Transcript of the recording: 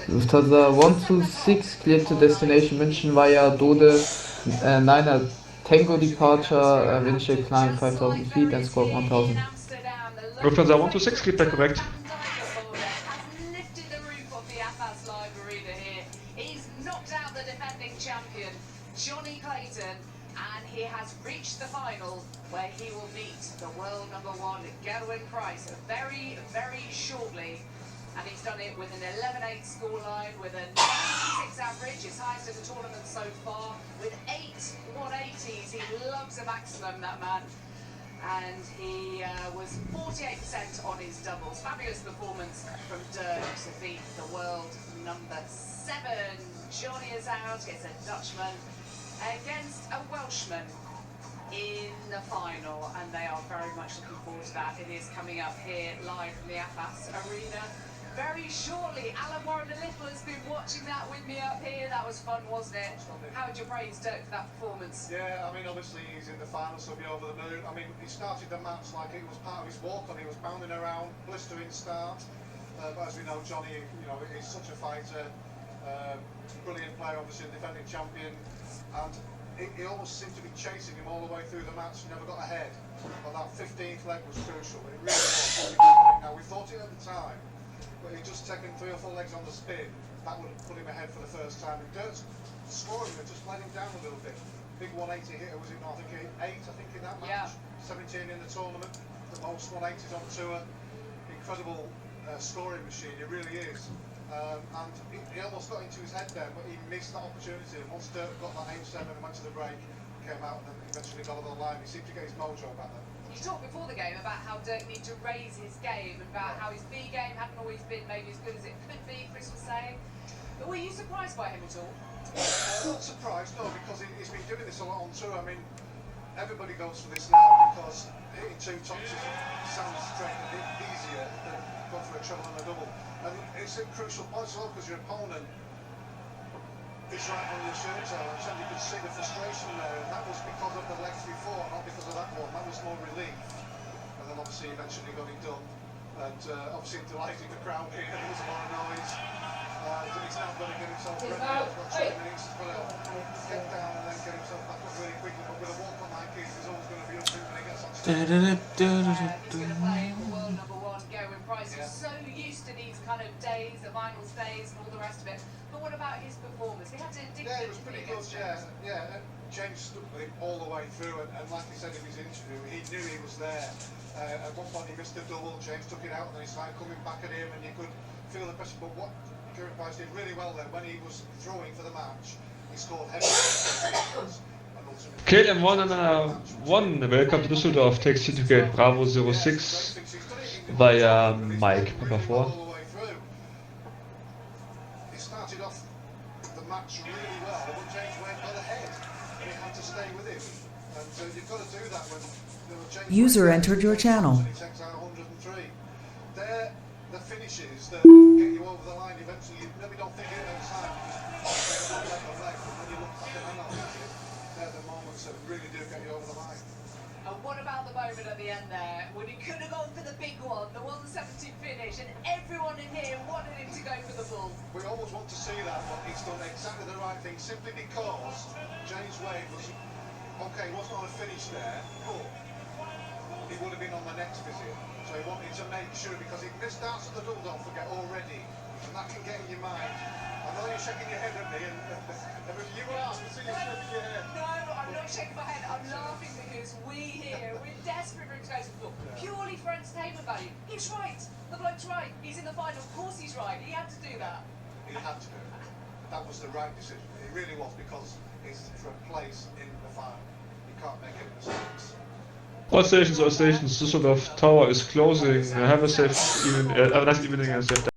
Lufthansa 126 cleared to destination München via Dode 9er Tango departure, wind shear climb 5,000 feet and squawk 1,000. Lufthansa 126, geht back korrekt. Johnny Clayton, and he has reached the final where he will meet the world number one Gerwyn Price very, very shortly. And he's done it with an 11.8 scoreline, with a 96 average, his highest in the tournament so far, with 8 180s. He loves a maximum, that man. And he was 48% on his doubles. Fabulous performance from Dirk to beat the world number 7. Johnny is out, it's a Dutchman against a Welshman in the final, and they are very much looking forward to that. It is coming up here live from the AFAS Arena very shortly. Alan Warren the Little has been watching that with me up here. That was fun, wasn't it? How would you praise Dirk for that performance? Yeah, I mean, obviously he's in the final, so he'll be over the moon. I mean, he started the match like it was part of his walk-on. He was bounding around, blistering start. But as we know, Johnny, you know, he's such a fighter. Brilliant player, obviously, defending champion. And he almost seemed to be chasing him all the way through the match. He never got ahead. But that 15th leg was crucial. It really was. Now, we thought it at the time, but he'd just taken 3 or 4 legs on the spin. That would have put him ahead for the first time. And Dirk's scoring had just let him down a little bit. Big 180 hitter, was it not? I think 8, in that match. Yeah. 17 in the tournament. The most 180s on tour. Incredible scoring machine, it really is. And he almost got into his head there, but he missed that opportunity. And once Dirk got that 8-7 and went to the break, came out and then eventually got over the line, he seemed to get his mojo back then. You talked before the game about how Dirk needed to raise his game, and about how his B game hadn't always been maybe as good as it could be, Chris was saying. But were you surprised by him at all? Not surprised, no, because he's been doing this a lot on tour. I mean, everybody goes for this now because hitting 2 tops sounds straight a bit easier than going for a treble and a double. And it's a crucial point as well, because your opponent is right on your shirt challenge, and you could see the frustration there, and that was because of the legs before, not because of that one. That was more relief. And then obviously eventually got it done, and obviously delighting the crowd here. There was a lot of noise. He's now got to get himself ready. He's got 20 minutes. He's got to get down and then get himself back up really quickly. But with a walk on like this, there's always going to be up when he gets on stage. World number one, Gerwyn Price, is so used to these kind of days, the finals days and all the rest of it. But what about his performance? He had to dig it was pretty good, yeah. James stood with him all the way through, and like he said in his interview, he knew he was there. At one point he missed a double, James took it out, and then he started coming back at him, and you could feel the pressure. But what Gerwyn Price did really well then, when he was throwing for the match, he scored heavy. KLM1 welcome to Düsseldorf, taxi to gate Bravo 06 via Mike Papa 4. He started off the match really well, but James Wade got ahead, and he had to stay with him. And you've got to do that when James User entered your channel. He takes out 103. They're the finishes that get you over the line eventually. You maybe don't think it at the time. When you look back and hang on, they're the moments that really do get you over the line. And what about the moment at the end there, when he could have gone for the big one, the 170 finish, and everyone in here wanted him to go for the bull? We always want to see that, but he's done exactly the right thing, simply because James Wade was, okay, he wasn't on a finish there, but he would have been on the next visit. So he wanted to make sure, because he missed out at the double, don't forget, already, and that can get in your mind. I know you're shaking your head at me, and you are, I can see you shaking your head. No, I'm not shaking my head, I'm laughing because we here, we're desperate for him to go to the bull, purely for entertainment value. He's right, the bloke's right, he's in the final, of course he's right, he had to do that. He had to do it. That was the right decision, it really was, because it's for a place in the final. You can't make any mistakes. All stations, Düsseldorf Tower is closing. Have a nice evening and safe day.